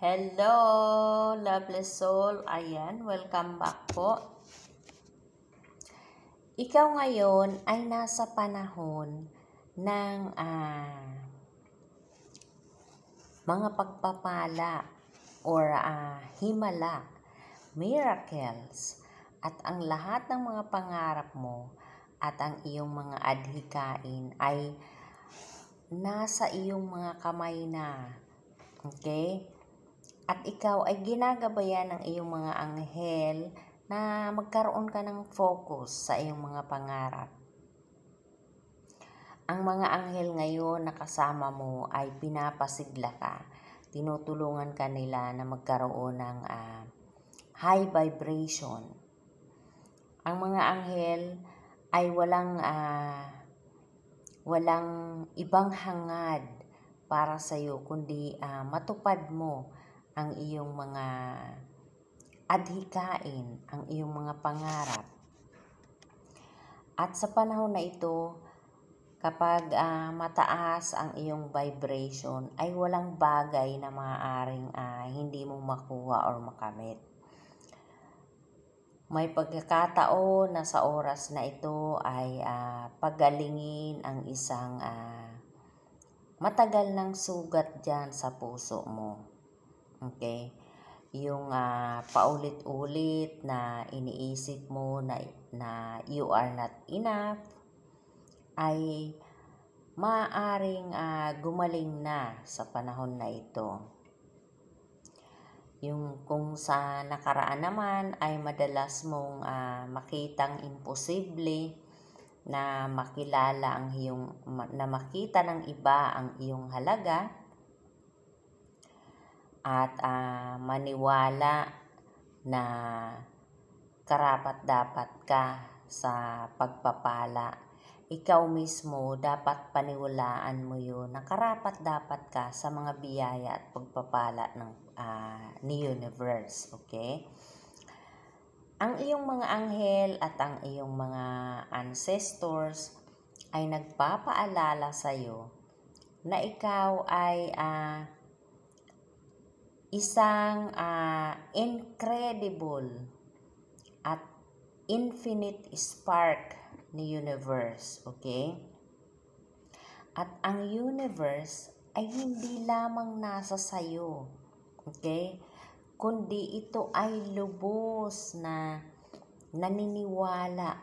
Hello, lovely soul. Ayan, welcome back po. Ikaw ngayon ay nasa panahon ng mga pagpapala or himala, miracles, at ang lahat ng mga pangarap mo at ang iyong mga adhikain ay nasa iyong mga kamay na. Okay? At ikaw ay ginagabayan ng iyong mga anghel na magkaroon ka ng focus sa iyong mga pangarap. Ang mga anghel ngayon na kasama mo ay pinapasigla ka. Tinutulungan ka nila na magkaroon ng high vibration. Ang mga anghel ay walang ibang hangad para sa iyo kundi matupad mo ang iyong mga adhikain, ang iyong mga pangarap. At sa panahon na ito, kapag mataas ang iyong vibration, ay walang bagay na maaaring hindi mo makuha or makamit. May pagkakataon na sa oras na ito ay pagalingin ang isang matagal ng sugat dyan sa puso mo. Okay? Yung paulit-ulit na iniisip mo na you are not enough ay maaaring gumaling na sa panahon na ito. Yung kung sa nakaraan naman ay madalas mong makitang imposible na makilala na makita ng iba ang iyong halaga at maniwala na karapat-dapat ka sa pagpapala. Ikaw mismo dapat paniwalaan mo yun na karapat-dapat ka sa mga biyaya at pagpapala ni universe. Okay? Ang iyong mga anghel at ang iyong mga ancestors ay nagpapaalala sa iyo na ikaw ay isang incredible at infinite spark ni universe, okay? At ang universe ay hindi lamang nasa sayo, okay? Kundi ito ay lubos na naniniwala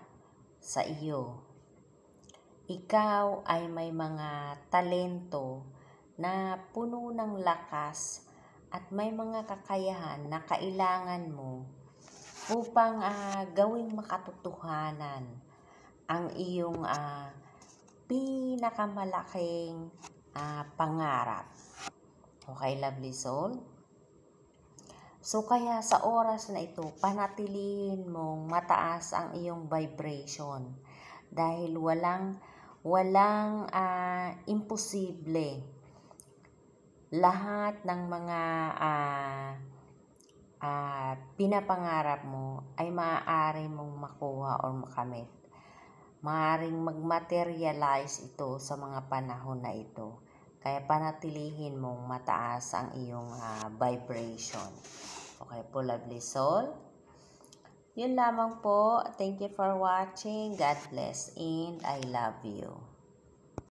sa iyo. Ikaw ay may mga talento na puno ng lakas at may mga kakayahan na kailangan mo upang gawing makatotohanan ang iyong pinakamalaking pangarap. Okay, lovely soul? So, kaya sa oras na ito, panatilihin mong mataas ang iyong vibration dahil walang imposible. Lahat ng mga pinapangarap mo ay maaari mong makuha or makamit. Maaaring mag-materialize ito sa mga panahon na ito. Kaya panatilihin mong mataas ang iyong vibration. Okay po, lovely soul? Yun lamang po. Thank you for watching. God bless and I love you.